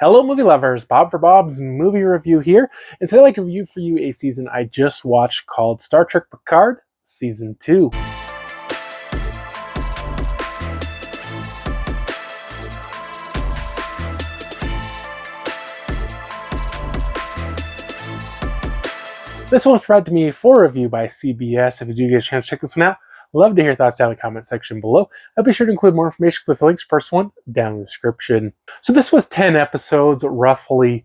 Hello movie lovers, Bob for Bob's Movie Review here, and today I'd like to review for you a season I just watched called Star Trek Picard Season 2. This one was provided to me for review by CBS. If you do get a chance to check this one out, love to hear your thoughts down in the comment section below. I'll be sure to include more information with the links for this one down in the description. So this was 10 episodes, roughly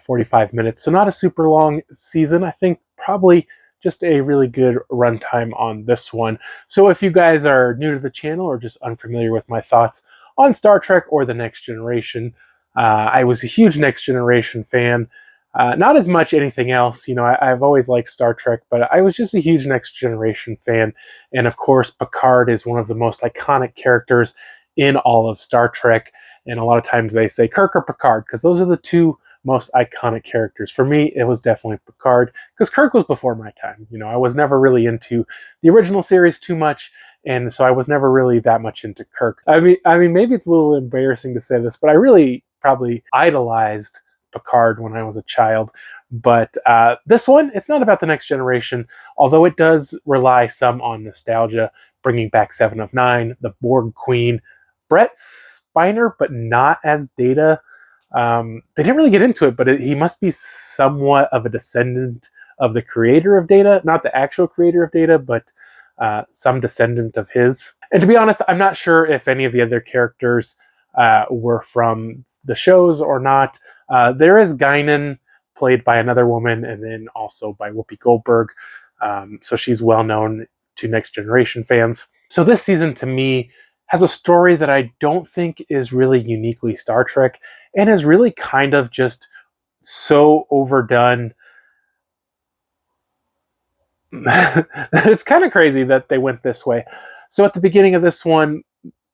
45 minutes. So not a super long season. I think probably just a really good runtime on this one. So if you guys are new to the channel or just unfamiliar with my thoughts on Star Trek or The Next Generation, I was a huge Next Generation fan. Not as much anything else, you know, I've always liked Star Trek, but I was just a huge Next Generation fan. And of course, Picard is one of the most iconic characters in all of Star Trek. And a lot of times they say Kirk or Picard, because those are the two most iconic characters. For me, it was definitely Picard, because Kirk was before my time. You know, I was never really into the original series too much, and so I was never really that much into Kirk. I mean, maybe it's a little embarrassing to say this, but I really probably idolized Picard when I was a child. But this one, it's not about the Next Generation, although it does rely some on nostalgia, bringing back Seven of Nine, the Borg Queen, Brett Spiner, but not as Data. They didn't really get into it, but he must be somewhat of a descendant of the creator of Data, not the actual creator of Data, but some descendant of his. And to be honest, I'm not sure if any of the other characters were from the shows or not. There is Guinan, played by another woman, and then also by Whoopi Goldberg. So she's well known to Next Generation fans. So this season, to me, has a story that I don't think is really uniquely Star Trek, and is really kind of just so overdone. It's kind of crazy that they went this way. So at the beginning of this one,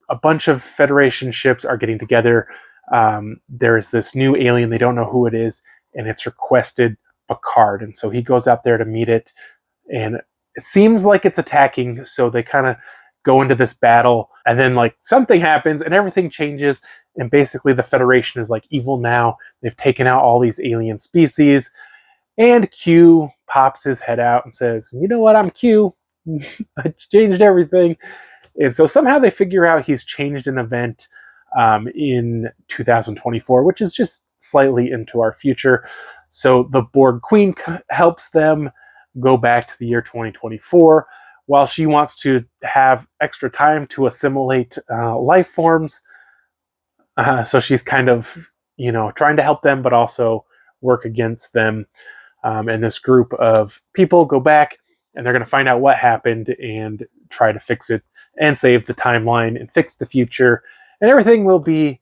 a bunch of Federation ships are getting together. There's this new alien, they don't know who it is, and it's requested Picard. And so he goes out there to meet it, and it seems like it's attacking, so they kind of go into this battle, and then like something happens and everything changes, and basically the Federation is like evil now. They've taken out all these alien species, and Q pops his head out and says, you know what, I'm Q. I changed everything. And so somehow they figure out he's changed an event in 2024, which is just slightly into our future. So the Borg Queen helps them go back to the year 2024, while she wants to have extra time to assimilate life forms. So she's kind of, you know, trying to help them, but also work against them. And this group of people go back, and they're going to find out what happened and try to fix it and save the timeline and fix the future, and everything will be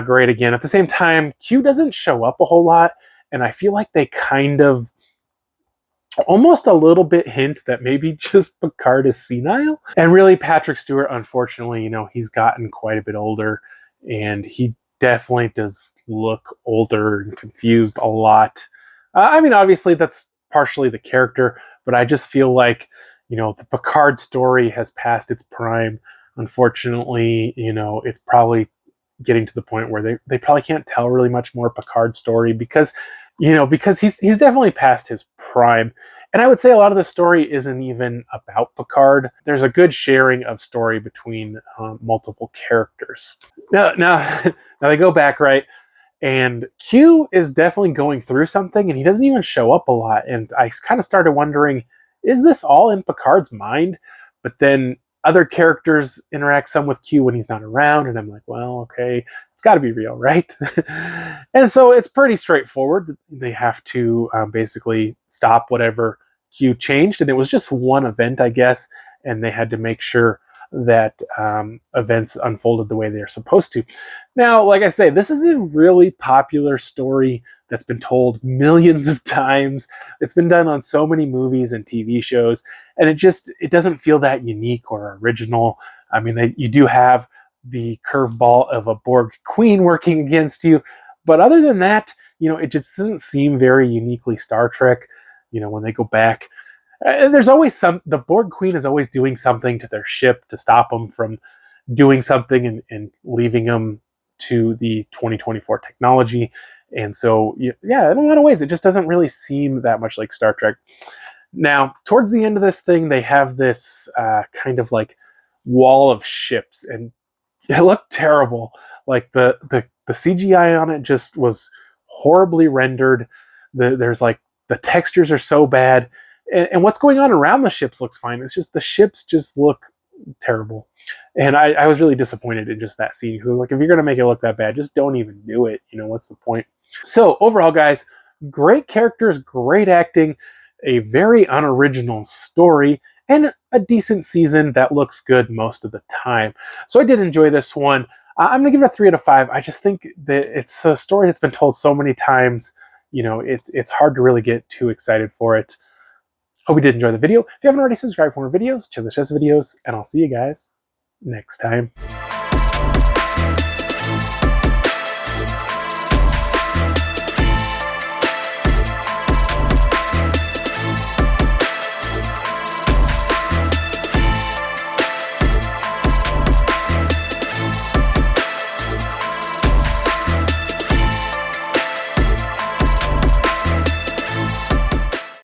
great again. At the same time, Q doesn't show up a whole lot, and I feel like they kind of almost a little bit hint that maybe just Picard is senile. And really, Patrick Stewart, unfortunately, you know, he's gotten quite a bit older, and he definitely does look older and confused a lot. I mean, obviously that's partially the character, but I just feel like, you know, the Picard story has passed its prime. Unfortunately, you know, it's probably getting to the point where they probably can't tell really much more Picard story, because, you know, because he's definitely past his prime. And I would say a lot of the story isn't even about Picard. There's a good sharing of story between multiple characters. Now they go back, right? And Q is definitely going through something, and he doesn't even show up a lot. And I kind of started wondering, is this all in Picard's mind? But then other characters interact some with Q when he's not around, and I'm like, well, okay, it's got to be real, right? And so it's pretty straightforward. They have to basically stop whatever Q changed, and it was just one event, I guess, and they had to make sure that events unfolded the way they're supposed to. Now, like I say, this is a really popular story that's been told millions of times. It's been done on so many movies and TV shows, and it doesn't feel that unique or original. I mean, you do have the curveball of a Borg Queen working against you, but other than that, you know, it just doesn't seem very uniquely Star Trek. You know, when they go back, there's always the Borg Queen is always doing something to their ship to stop them from doing something and leaving them to the 2024 technology. And so, yeah, in a lot of ways, it just doesn't really seem that much like Star Trek. Now, towards the end of this thing, they have this kind of like wall of ships, and it looked terrible. Like the CGI on it just was horribly rendered. There's like, the textures are so bad. And what's going on around the ships looks fine. It's just the ships just look terrible. And I was really disappointed in just that scene, because I was like, if you're going to make it look that bad, just don't even do it. You know, what's the point? So overall, guys, great characters, great acting, a very unoriginal story, and a decent season that looks good most of the time. So I did enjoy this one. I'm going to give it a 3 out of 5. I just think that it's a story that's been told so many times, you know, it's hard to really get too excited for it. Hope you did enjoy the video. If you haven't already subscribed for more videos, check the videos, and I'll see you guys next time.